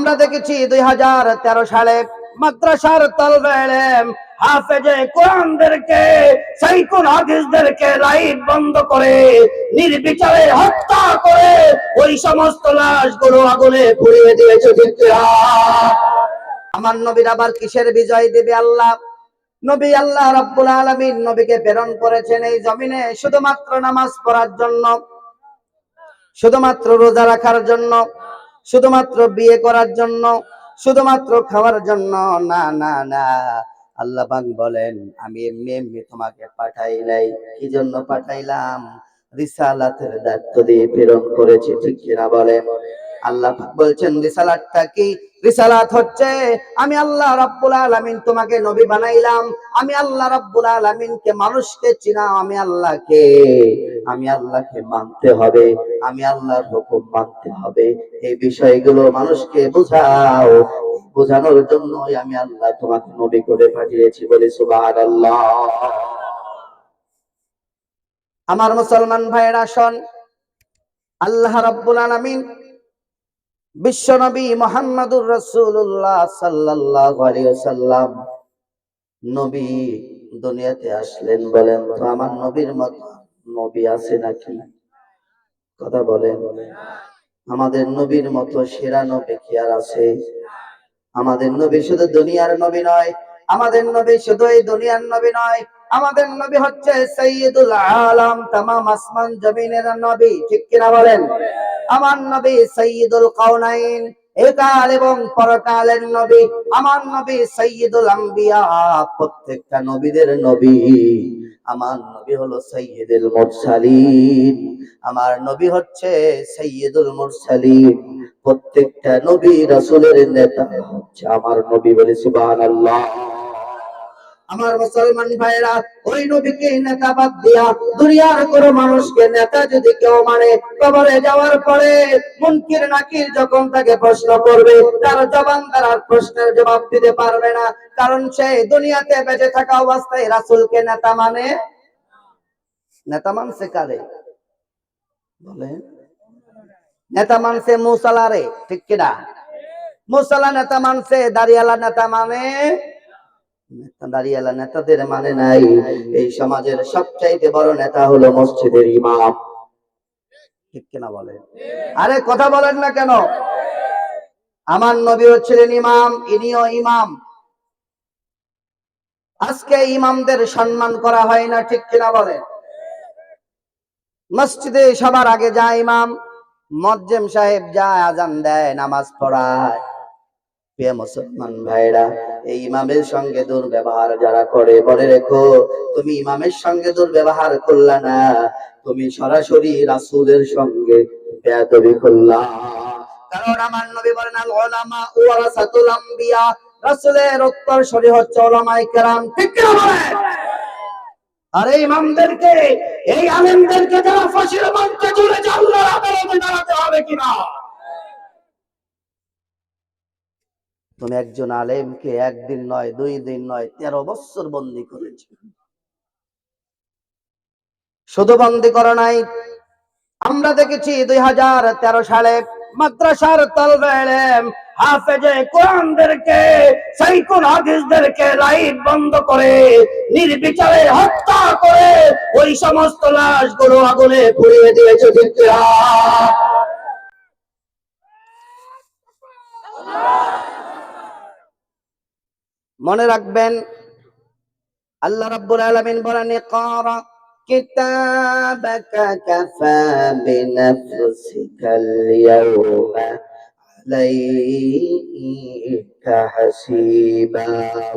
আমরা দেখেছি 2013 সালে মাদ্রাসার তলবে ইলম হাফেজে কোরআনদেরকে সাইকুল হাদিসদেরকে লাইট বন্ধ করে নির্বিচারে হত্যা করে ওই সমস্ত লাশগুলো আগুনে পুড়িয়ে দিয়েছে। আমার নবীর আবার কিসের বিজয় দেবে আল্লাহ? নবী আল্লাহ রাব্বুল আলামিন নবীকে প্রেরণ করেছেন এই জমিনে শুধুমাত্র নামাজ পড়ার জন্য, শুধুমাত্র রোজা রাখার জন্য, শুধুমাত্র বিয়ে করার জন্য, শুধুমাত্র খাওয়ার জন্য না না না। আল্লাহ পাক বলেন আমি এমনি এমনি তোমাকে পাঠাই নাই। কি জন্য পাঠাইলাম? রিসালাতের দায়িত্ব দিয়ে প্রেরণ করেছি, ঠিক কিনা বলেন? আল্লাহ পাক বলছেন রিসালাতটা কি? রিসালাত হচ্ছে আমি আল্লাহ রাব্বুল আলামিন তোমাকে নবী বানাইলাম। আমি আল্লাহ রাব্বুল আলামিনকে মানুষকে চিনাও, আমি আল্লাহকে মানতে হবে, আমি আল্লাহর হুকুম মানতে হবে। এই বিষয়গুলো মানুষকে বোঝাও, বোঝানোর জন্যই আমি আল্লাহ তোমাকে নবী করে পাঠিয়েছি। বলি সুবহানাল্লাহ। আমার মুসলমান ভাইয়েরা শোন, আল্লাহ রাব্বুল আলামিন বিশ্ব নবী মুহাম্মদুর রাসূলুল্লাহ সাল্লাল্লাহু আলাইহি ওয়াসাল্লাম নবী দুনিয়াতে আসলেন। বলেন তো আমার নবীর মতো নবী আছে নাকি? কথা বলেন। আমাদের নবীর মতো সেরা নবী কি আর আছে? আমাদের নবী শুধু দুনিয়ার নবী নয়, আমাদের নবী শুধু এই দুনিয়ার নবী নয়, আমাদের নবী হচ্ছে সাইয়্যিদুল আলাম, তামাম আসমান জমিনের নবী, ঠিক কিনা বলেন? আমার নবী সাইয়্যিদুল কাউনাইন, একাল এবং পরকালের নবী। আমার নবী সাইয়্যিদুল আম্বিয়া, প্রত্যেকটা নবীদের নবী। আমার নবী হলো সাইয়্যিদুল মুরসালিন, আমার নবী হচ্ছে সাইয়্যিদুল মুরসালিন। প্রত্যেকটা নবী রাসূলের নেতা হচ্ছে আমার নবী। বলে সুবহানাল্লাহ। আমার মুসলমান ভাইরা, ওই নবীকে নেতা বাদ দিয়া দুনিয়ার কোনো মানুষকে নেতা যদি কেউ মানে, কবরে যাওয়ার পরে মুনকির নাকির যখন তাকে প্রশ্ন করবে, তার জবান দ্বারা প্রশ্নের জবাব দিতে পারবে না, কারণ সে দুনিয়াতে বেঁচে থাকা অবস্থায় রাসূলকে নেতা মানে। নেতা মানছে কারে? বলে নেতা মানছে মুসালারে, ঠিক কিনা? মুসালা নেতা মানছে, দাড়িয়ালা নেতা মানে দাড়িয়ালা নেতাদের মানে নাই। এই সমাজের সবচাইতে বড় নেতা হলো মসজিদের ইমাম, ঠিক কিনা বলে? আরে কথা বলেন না কেন? আমার নবী হচ্ছিলেন ইমাম, ইনিও ইমাম। আজকে ইমামদের সম্মান করা হয় না, ঠিক কিনা বলে? মসজিদে সবার আগে যায় ইমাম, মুয়াজ্জিম সাহেব যায় আজান দেয়, নামাজ পড়ায়। প্রিয় মুসলমান ভাইরা, এই ইমামের সঙ্গে দুর্ব্যবহার যারা করে, বলে রেখো তুমি ইমামের সঙ্গে দুর্ব্যবহার করলা না, তুমি সরাসরি রাসূলের সঙ্গে বেয়াদবি করলা। কারণ আমার নবী বলেন আল উলামা ওয়ারাসাতুল আম্বিয়া, রাসূলের উত্তরসূরি হচ্ছে উলামায়ে কেরাম, ঠিক কি বলেন? আর এই ইমামদেরকে, এই আলেমদেরকে যারা ফাঁসির মঞ্চে চলে আল্লাহর আদালতে দাঁড়াতে হবে কিনা? তুমি একজন আলেমকে একদিন নয়, 2 দিন নয়, 13 বছর বন্দী করেছো। শুধু বন্দী করো নাই, আমরা দেখেছি 2013 সালে মাদ্রাসার তলবে ইলম হাফেজে কোরআনদেরকে সাইকুল হাদিসদেরকে লাইট বন্ধ করে নির্বিচারে হত্যা করে ওই সমস্ত লাশগুলো আগুনে পুড়িয়ে দিয়েছে। মনে রাখবেন আল্লাহ রাব্বুল আলামিন বলেন ইকরা কিতাবাকা কাফা বিনাফসিকাল ইয়াওমা আলাইকা হাসিবা।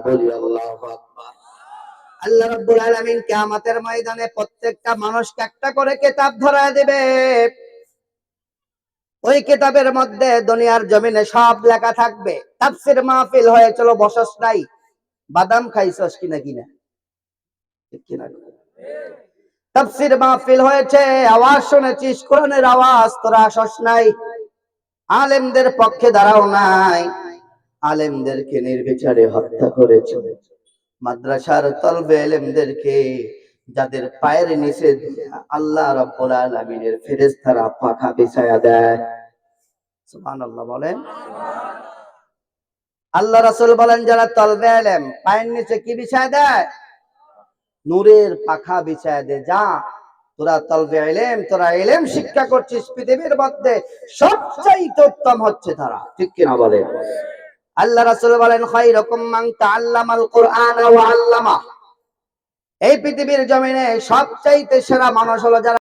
বলি আল্লাহু আকবার। আল্লাহ রাব্বুল আলামিন কিয়ামতের ময়দানে প্রত্যেকটা মানুষকে একটা করে কিতাব ধরায় দিবে। ওই কিতাবের মধ্যে দুনিয়ার জমিনে সব লেখা থাকবে। তাফসীর মাহফিল হয়েছিল, বসস নাই, বাদাম খাইছস কিনা কিনা, ঠিক কিনা? তাফসীর মাহফিল হয়েছে, আওয়াজ শুনেছিস, কোরআনের আওয়াজ, তোরা আসস নাই, আলেমদের পক্ষে দাঁড়াও নাই, আলেমদেরকে নির্বিচারে হত্যা করেছ। মাদ্রাসার তলবে ইলমদেরকে যাদের পায়ের নিচে আল্লাহ রাব্বুল আলামিনের ফেরেশতারা পাখা বিছায়া দেয়। সুবহানাল্লাহ বলেন। আল্লাহ রাসূল বলেন যারা তলবে ইলম পায়ের নিচে কি বিছায় দেয়? নূরের পাখা বিছায় দেয়। যা তোরা তলবে ইলম, তোরা ইলম শিক্ষা করছিস, পৃথিবীর মধ্যে সবচাইতে উত্তম হচ্ছে তারা। ঠিক কিনা বলে? আল্লাহ রাসূল বলেন খায়রুকুম মান তাআল্লামাল কুরআন ওয়া আল্লামা। এই পৃথিবীর জমিনে সবচাইতে সেরা মানুষ হলো যারা